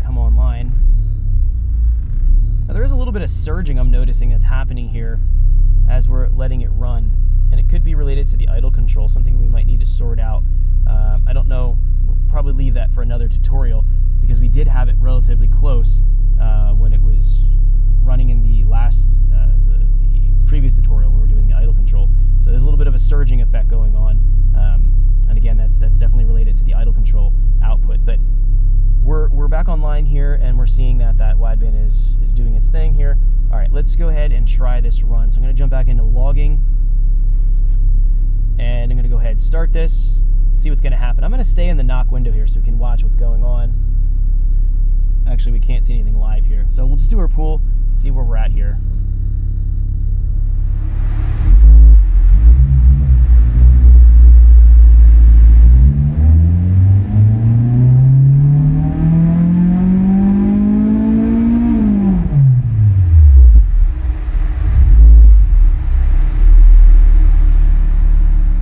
come online. Now there is a little bit of surging I'm noticing that's happening here as we're letting it run, and it could be related to the idle control, something we might need to sort out. I don't know, we'll probably leave that for another tutorial because we did have it relatively close when it was running in the last, the previous tutorial when we were doing the idle control. So there's a little bit of a surging effect going on, and again, that's definitely related to the idle control output. But we're back online here, and we're seeing that wideband is doing its thing here. All right, let's go ahead and try this run. So I'm going to jump back into logging, and I'm going to go ahead and start this. See what's going to happen. I'm going to stay in the knock window here so we can watch what's going on. Actually, we can't see anything live here, so we'll just do our pool, see where we're at here.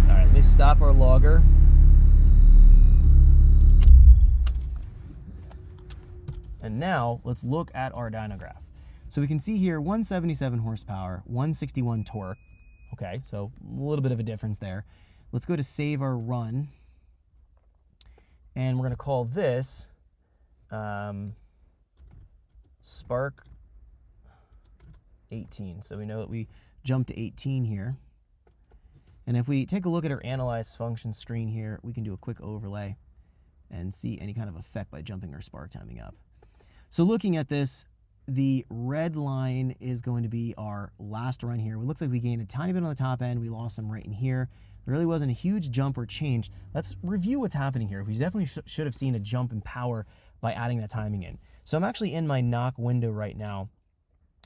All right, let me stop our logger. And now let's look at our dynograph. So we can see here 177 horsepower, 161 torque. Okay, so a little bit of a difference there. Let's go to save our run. And we're gonna call this Spark 18. So we know that we jumped to 18 here. And if we take a look at our analyze function screen here, we can do a quick overlay and see any kind of effect by jumping our spark timing up. So looking at this, the red line is going to be our last run here. It looks like we gained a tiny bit on the top end. We lost some right in here. There really wasn't a huge jump or change. Let's review what's happening here. We definitely should have seen a jump in power by adding that timing in. So I'm actually in my knock window right now.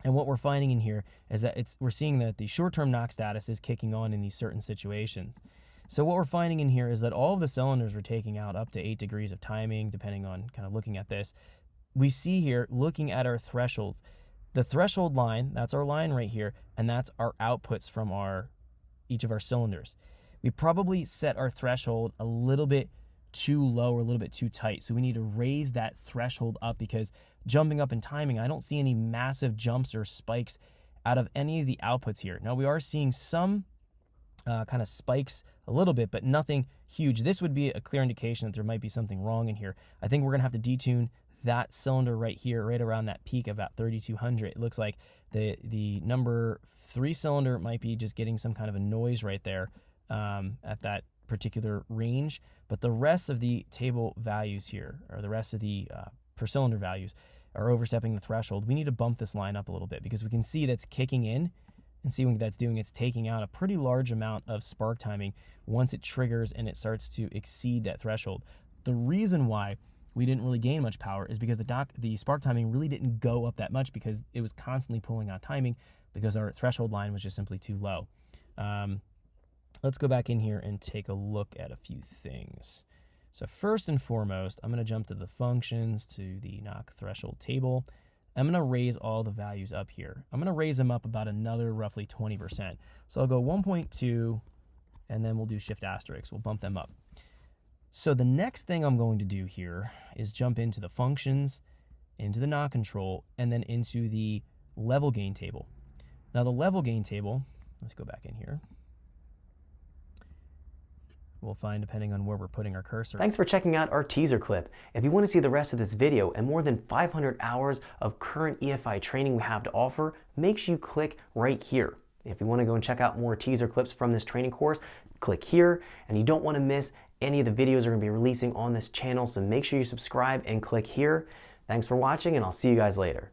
And what we're finding in here is that we're seeing that the short-term knock status is kicking on in these certain situations. So what we're finding in here is that all of the cylinders we're taking out up to 8 degrees of timing, depending on kind of looking at this. We see here, looking at our thresholds, the threshold line, that's our line right here, and that's our outputs from each of our cylinders. We probably set our threshold a little bit too low or a little bit too tight, so we need to raise that threshold up, because jumping up in timing, I don't see any massive jumps or spikes out of any of the outputs here. Now we are seeing some kind of spikes a little bit, but nothing huge. This would be a clear indication that there might be something wrong in here. I think we're gonna have to detune that cylinder right here, right around that peak of about 3200. It looks like the number 3 cylinder might be just getting some kind of a noise right there at that particular range, but the rest of the table values here, or the rest of the per cylinder values, are overstepping the threshold. We need to bump this line up a little bit, because we can see that's kicking in, and see what that's doing. It's taking out a pretty large amount of spark timing once it triggers and it starts to exceed that threshold. The reason why we didn't really gain much power is because the spark timing really didn't go up that much, because it was constantly pulling out timing because our threshold line was just simply too low. Let's go back in here and take a look at a few things. So first and foremost, I'm going to jump to the functions, to the knock threshold table. I'm going to raise all the values up here. I'm going to raise them up about another roughly 20%. So I'll go 1.2, and then we'll do shift asterisk. We'll bump them up. So the next thing I'm going to do here is jump into the functions, into the knock control, and then into the level gain table. Now the level gain table, let's go back in here. We'll find, depending on where we're putting our cursor. Thanks for checking out our teaser clip. If you want to see the rest of this video and more than 500 hours of current EFI training we have to offer, make sure you click right here. If you want to go and check out more teaser clips from this training course, click here. And you don't want to miss any of the videos we're going to be releasing on this channel, so make sure you subscribe and click here. Thanks for watching, and I'll see you guys later.